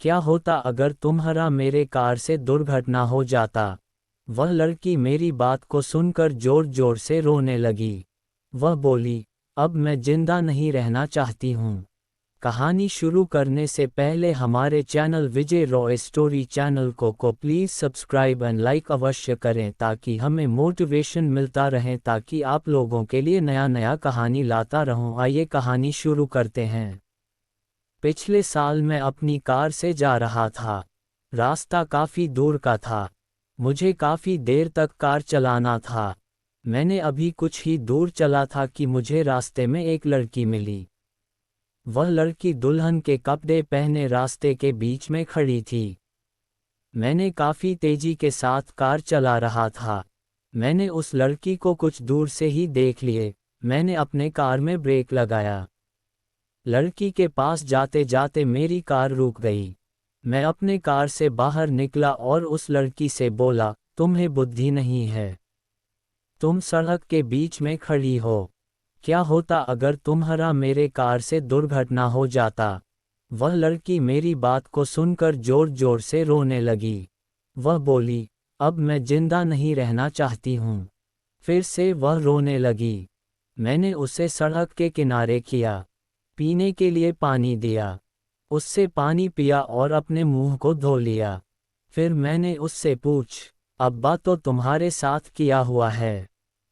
क्या होता अगर तुम्हारा मेरे कार से दुर्घटना हो जाता। वह लड़की मेरी बात को सुनकर जोर जोर से रोने लगी। वह बोली, अब मैं जिंदा नहीं रहना चाहती हूँ। कहानी शुरू करने से पहले हमारे चैनल विजय रॉय स्टोरी चैनल को प्लीज़ सब्सक्राइब एंड लाइक अवश्य करें ताकि हमें मोटिवेशन मिलता रहे, ताकि आप लोगों के लिए नया नया कहानी लाता रहूं। आइए कहानी शुरू करते हैं। पिछले साल मैं अपनी कार से जा रहा था। रास्ता काफ़ी दूर का था। मुझे काफ़ी देर तक कार चलाना था। मैंने अभी कुछ ही दूर चला था कि मुझे रास्ते में एक लड़की मिली। वह लड़की दुल्हन के कपड़े पहने रास्ते के बीच में खड़ी थी। मैंने काफ़ी तेजी के साथ कार चला रहा था। मैंने उस लड़की को कुछ दूर से ही देख लिए। मैंने अपने कार में ब्रेक लगाया। लड़की के पास जाते जाते मेरी कार रुक गई। मैं अपने कार से बाहर निकला और उस लड़की से बोला, तुम्हें बुद्धि नहीं है? तुम सड़क के बीच में खड़ी हो। क्या होता अगर तुम्हारा मेरे कार से दुर्घटना हो जाता। वह लड़की मेरी बात को सुनकर जोर जोर से रोने लगी। वह बोली, अब मैं जिंदा नहीं रहना चाहती हूँ। फिर से वह रोने लगी। मैंने उसे सड़क के किनारे किया, पीने के लिए पानी दिया। उससे पानी पिया और अपने मुंह को धो लिया। फिर मैंने उससे अब्बा तो तुम्हारे साथ किया हुआ है?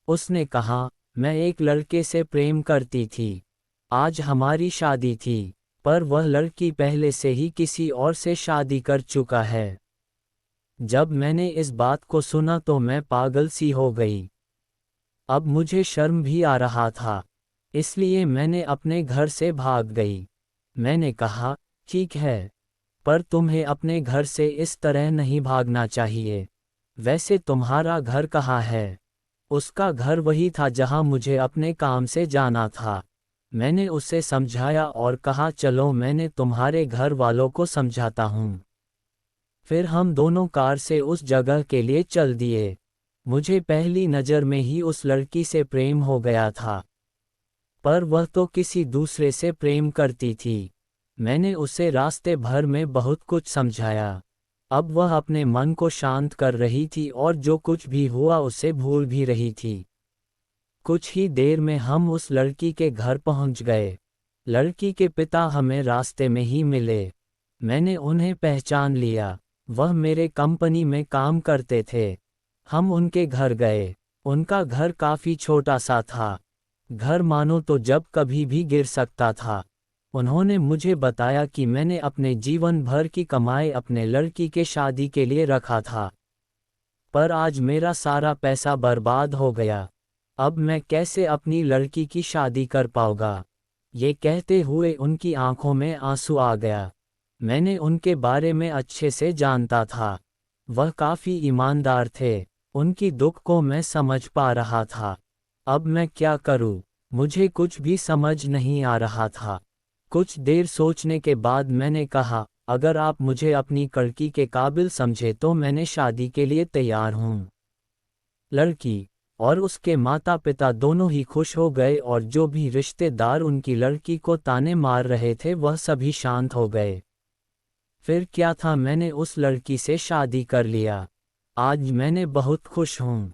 उसने कहा, मैं एक लड़के से प्रेम करती थी। आज हमारी शादी थी, पर वह लड़की पहले से ही किसी और से शादी कर चुका है। जब मैंने इस बात को सुना तो मैं पागल सी हो गई। अब मुझे शर्म भी आ रहा था, इसलिए मैंने अपने घर से भाग गई। मैंने कहा, ठीक है, पर तुम्हें अपने घर से इस तरह नहीं भागना चाहिए। वैसे तुम्हारा घर कहाँ है? उसका घर वही था जहां मुझे अपने काम से जाना था। मैंने उसे समझाया और कहा, चलो मैंने तुम्हारे घर वालों को समझाता हूँ। फिर हम दोनों कार से उस जगह के लिए चल दिए। मुझे पहली नज़र में ही उस लड़की से प्रेम हो गया था, पर वह तो किसी दूसरे से प्रेम करती थी। मैंने उसे रास्ते भर में बहुत कुछ समझाया। अब वह अपने मन को शांत कर रही थी और जो कुछ भी हुआ उसे भूल भी रही थी। कुछ ही देर में हम उस लड़की के घर पहुंच गए। लड़की के पिता हमें रास्ते में ही मिले। मैंने उन्हें पहचान लिया। वह मेरे कंपनी में काम करते थे। हम उनके घर गए। उनका घर काफ़ी छोटा सा था। घर मानो तो जब कभी भी गिर सकता था। उन्होंने मुझे बताया कि मैंने अपने जीवन भर की कमाई अपने लड़की के शादी के लिए रखा था, पर आज मेरा सारा पैसा बर्बाद हो गया। अब मैं कैसे अपनी लड़की की शादी कर पाऊंगा? ये कहते हुए उनकी आंखों में आंसू आ गया। मैंने उनके बारे में अच्छे से जानता था। वह काफ़ी ईमानदार थे। उनकी दुख को मैं समझ पा रहा था। अब मैं क्या करूं? मुझे कुछ भी समझ नहीं आ रहा था। कुछ देर सोचने के बाद मैंने कहा, अगर आप मुझे अपनी लड़की के काबिल समझे तो मैंने शादी के लिए तैयार हूँ। लड़की और उसके माता पिता दोनों ही खुश हो गए और जो भी रिश्तेदार उनकी लड़की को ताने मार रहे थे वह सभी शांत हो गए। फिर क्या था, मैंने उस लड़की से शादी कर लिया। आज मैंने बहुत खुश हूँ।